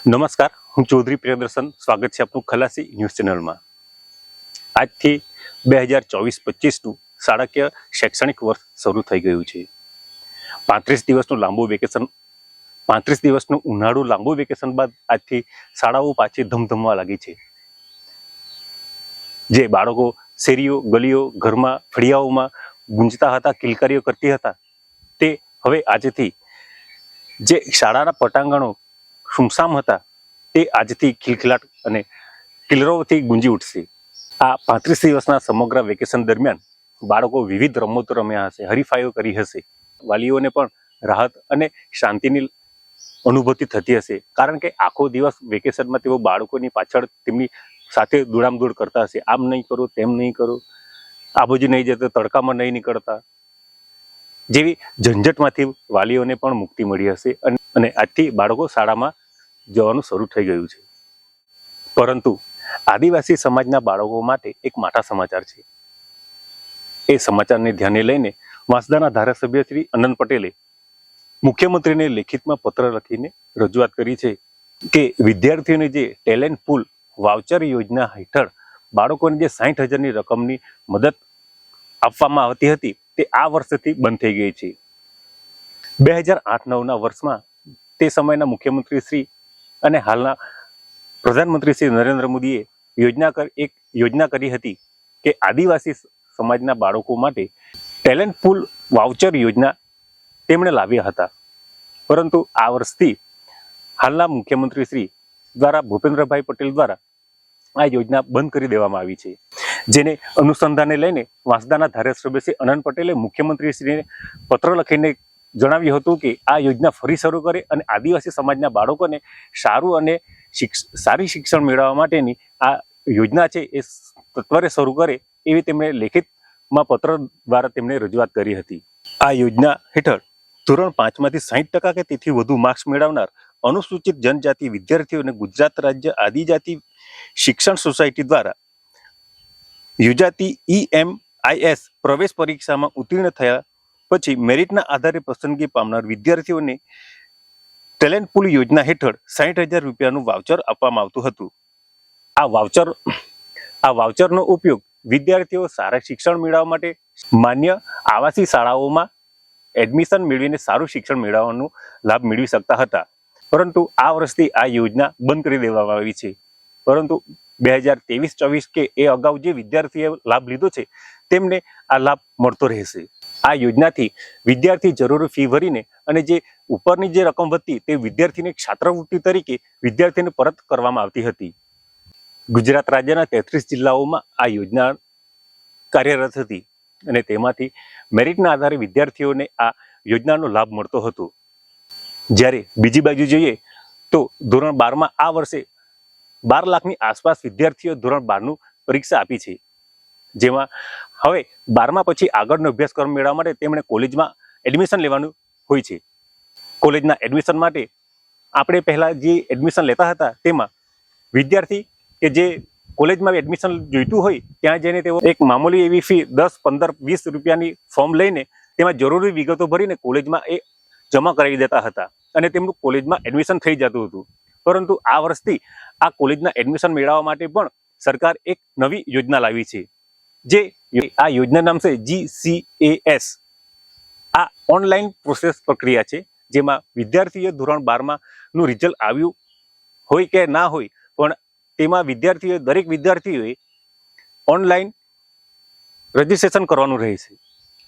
નમસ્કાર, હું ચૌધરી પ્રિયદર્શન. સ્વાગત છે આપનું ખલાસી ન્યૂઝ ચેનલમાં. આજથી 2024-25નું શાળાકીય શૈક્ષણિક વર્ષ શરૂ થઈ ગયું છે. 35 દિવસનું લાંબુ વેકેશન, 35 દિવસનું ઉનાળુ લાંબુ વેકેશન બાદ આજથી શાળાઓ પાછી ધમધમવા લાગી છે. જે બાળકો શેરીઓ, ગલીઓ, ઘરમાં, ફળિયાઓમાં ગુંજતા હતા, કિલકારીઓ કરતી હતા, તે હવે આજથી જે શાળાના પટાંગણો સુમસામ હતા તે આજથી ખિલખિલાટ અને કિલરોથી ગુંજી ઉઠશે. આ 35 દિવસના સમગ્ર વેકેશન દરમિયાન બાળકો વિવિધ રમતો રમ્યા હશે, હરીફાઈઓ કરી હશે. વાલીઓને પણ રાહત અને શાંતિની અનુભૂતિ થતી હશે, કારણ કે આખો દિવસ વેકેશનમાં તેઓ બાળકોની પાછળ તેમની સાથે દોડામદોડ કરતા હશે. આમ નહીં કરો, તેમ નહીં કરો, આ બાજુ નહીં જતો, તડકામાં નહીં નીકળતા જેવી ઝંઝટમાંથી વાલીઓને પણ મુક્તિ મળી હશે અને આજથી બાળકો શાળામાં જવાનું શરૂ થઈ ગયું છે. પરંતુ આદિવાસી સમાજના બાળકો માટે એક માઠા સમાચાર છે. એ સમાચારને ધ્યાને લઈને વાંસદાના ધારાસભ્ય શ્રી અનંત પટેલે મુખ્યમંત્રીને લેખિતમાં પત્ર લખીને રજૂઆત કરી છે કે વિદ્યાર્થીઓને જે ટેલેન્ટ પૂલ વાઉચર યોજના હેઠળ બાળકોને જે 60,000ની રકમની મદદ આપવામાં આવતી હતી તે આ વર્ષથી બંધ થઈ ગઈ છે. 2008-9ના વર્ષમાં તે સમયના મુખ્યમંત્રી શ્રી અને હાલના પ્રધાનમંત્રી શ્રી નરેન્દ્ર મોદીએ એક યોજના કરી હતી કે આદિવાસી સમાજના બાળકો માટે ટેલેન્ટ પૂલ વાઉચર યોજના તેમણે લાવ્યા હતા. પરંતુ આ વર્ષથી હાલના મુખ્યમંત્રી શ્રી દ્વારા ભૂપેન્દ્રભાઈ પટેલ દ્વારા આ યોજના બંધ કરી દેવામાં આવી છે. જેને અનુસંધાને લઈને વાંસદાના ધારાસભ્ય શ્રી અનંત પટેલે મુખ્યમંત્રીશ્રીને પત્ર લખીને જણાવ્યું હતું કે આ યોજના ફરી શરૂ કરે અને આદિવાસી સમાજના બાળકોને સારું અને સારી શિક્ષણ મેળવવા માટેની આ યોજના છે એ તત્વરે શરૂ કરે એવી તેમણે લેખિતમાં પત્ર દ્વારા તેમણે રજૂઆત કરી હતી. આ યોજના હેઠળ ધોરણ 5માંથી 60% કે તેથી વધુ માર્ક્સ મેળવનાર અનુસૂચિત જનજાતિ વિદ્યાર્થીઓને ગુજરાત રાજ્ય આદિજાતિ શિક્ષણ સોસાયટી દ્વારા યોજાતી EMIS પ્રવેશ પરીક્ષામાં ઉત્તીર્ણ થયા પછી મેરિટના આધારે પસંદગી પામનાર વિદ્યાર્થીઓને ટેલેન્ટ પૂલ યોજના હેઠળ 60,000 રૂપિયાનું વાઉચર આપવામાં આવતું હતું. આ વાઉચરનો ઉપયોગ વિદ્યાર્થીઓ સારા શિક્ષણ મેળવવા માટે માન્ય આવાસી શાળાઓમાં એડમિશન મેળવીને સારું શિક્ષણ મેળવવાનો લાભ મેળવી શકતા હતા. પરંતુ આ વર્ષથી આ યોજના બંધ કરી દેવામાં આવી છે. પરંતુ 2023-24 કે એ અગાઉ જે વિદ્યાર્થીએ લાભ લીધો છે તેમને આ લાભ મળતો રહેશે. આ યોજનાથી વિદ્યાર્થી જરૂરી ફી ભરીને અને જે ઉપરની જે રકમ વધતી તે વિદ્યાર્થીને છાત્રવૃત્તિ તરીકે વિદ્યાર્થીને પરત કરવામાં આવતી હતી. ગુજરાત રાજ્યના 33 જિલ્લાઓમાં આ યોજના કાર્યરત હતી અને તેમાંથી મેરિટના આધારે વિદ્યાર્થીઓને આ યોજનાનો લાભ મળતો હતો. જ્યારે બીજી બાજુ જોઈએ તો ધોરણ 12માં આ વર્ષે 12 લાખની આસપાસ વિદ્યાર્થીઓ ધોરણ 12નું પરીક્ષા આપી છે. જેમાં હવે 12મા પછી આગળનો અભ્યાસક્રમ મેળવવા માટે તેમણે કોલેજમાં એડમિશન લેવાનું હોય છે. કોલેજના એડમિશન માટે આપણે પહેલાં જે એડમિશન લેતા હતા તેમાં વિદ્યાર્થી કે જે કોલેજમાં એડમિશન જોઈતું હોય ત્યાં જઈને તેઓ એક મામૂલી એવી ફી 10, 15, 20 રૂપિયાની ફોર્મ લઈને તેમાં જરૂરી વિગતો ભરીને કોલેજમાં એ જમા કરાવી દેતા હતા અને તેમનું કોલેજમાં એડમિશન થઈ જતું હતું. પરંતુ આ વર્ષથી આ કોલેજના એડમિશન મેળવવા માટે પણ સરકાર એક નવી યોજના લાવી છે. જે આ યોજના નામ છે GCAS. આ ઓનલાઈન પ્રોસેસ પ્રક્રિયા છે જેમાં વિદ્યાર્થીએ ધોરણ 12માં નું રિઝલ્ટ આવ્યું હોય કે ના હોય પણ તેમાં દરેક વિદ્યાર્થીઓએ ઓનલાઈન રજીસ્ટ્રેશન કરવાનું રહે છે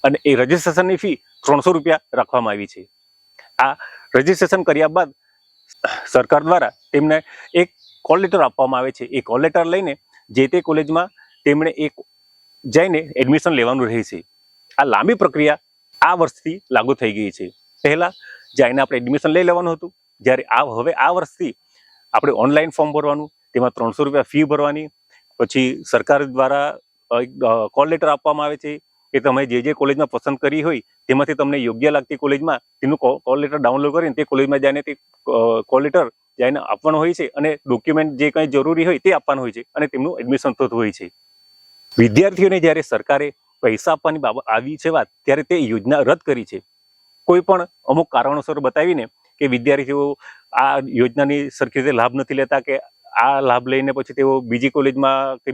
અને એ રજીસ્ટ્રેશનની ફી 300 રૂપિયા રાખવામાં આવી છે. આ રજીસ્ટ્રેશન કર્યા બાદ સરકાર દ્વારા તેમને એક કોલ લેટર આપવામાં આવે છે. એ કોલ લેટર લઈને જે તે કોલેજમાં તેમણે જઈને એડમિશન લેવાનું રહે છે. આ લાંબી પ્રક્રિયા આ વર્ષથી લાગુ થઈ ગઈ છે. પહેલા જઈને આપણે એડમિશન લઈ લેવાનું હતું, જ્યારે હવે આ વર્ષથી આપણે ઓનલાઈન ફોર્મ ભરવાનું, તેમાં 300 રૂપિયા ફી ભરવાની, પછી સરકાર દ્વારા કોલ લેટર આપવામાં આવે છે કે તમે જે કોલેજમાં પસંદ કરી હોય તેમાંથી તમને યોગ્ય લાગતી કોલેજમાં તેનું કોલ લેટર ડાઉનલોડ કરીને તે કોલેજમાં જઈને તે કોલ લેટર જઈને આપવાનું હોય છે અને ડોક્યુમેન્ટ જે કંઈ જરૂરી હોય તે આપવાનું હોય છે અને તેમનું એડમિશન થતું હોય છે. વિદ્યાર્થીઓને જ્યારે સરકારે પૈસા આપવાની બાબત આવી છે વાત, ત્યારે તે યોજના રદ કરી છે. કોઈ પણ અમુક કારણોસર બતાવીને કે વિદ્યાર્થીઓ આ યોજનાની સરખી રીતે લાભ નથી લેતા, કે આ લાભ લઈને પછી તેઓ બીજી કોલેજમાં કે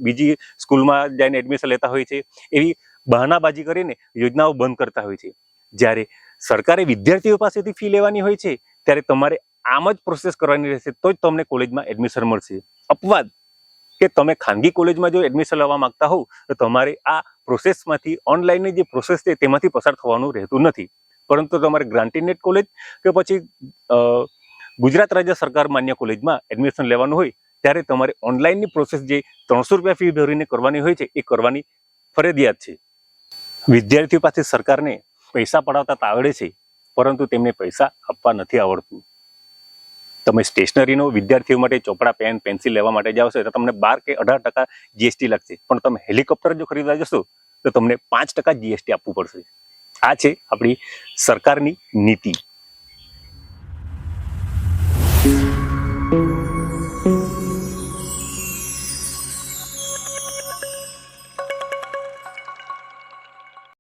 બીજી સ્કૂલમાં જઈને એડમિશન લેતા હોય છે. એવી બહાનાબાજી કરીને યોજનાઓ બંધ કરતા હોય છે. જ્યારે સરકારે વિદ્યાર્થીઓ પાસેથી ફી લેવાની હોય છે ત્યારે તમારે આમ જ પ્રોસેસ કરવાની રહેશે, તો જ તમને કોલેજમાં એડમિશન મળશે. અપવાદ કે તમે ખાનગી કોલેજમાં જો એડમિશન લેવા માંગતા હોવ તો તમારે આ પ્રોસેસમાંથી, ઓનલાઈનની જે પ્રોસેસ છે તેમાંથી પસાર થવાનું રહેતું નથી. પરંતુ તમારે ગ્રાન્ટીનેટ કોલેજ કે પછી ગુજરાત રાજ્ય સરકાર માન્ય કોલેજમાં એડમિશન લેવાનું હોય ત્યારે તમારે ઓનલાઈનની પ્રોસેસ જે 300 રૂપિયા ફી ભરીને કરવાની હોય છે એ કરવાની ફરજિયાત છે. વિદ્યાર્થીઓ પાસે સરકારને પૈસા પડાવતા આવડે છે, પરંતુ તેમને પૈસા આપવા નથી આવડતું. તમે સ્ટેશનરીનો વિદ્યાર્થીઓ માટે ચોપડા, પેન, પેન્સિલ લેવા માટે જાઓ છો તો તમને 12 કે 18% જીએસટી લાગશે, પણ તમે હેલિકોપ્ટર જો ખરીદવા જશો તો તમને 5% જીએસટી આપવું પડશે. આ છે આપણી સરકારની નીતિ.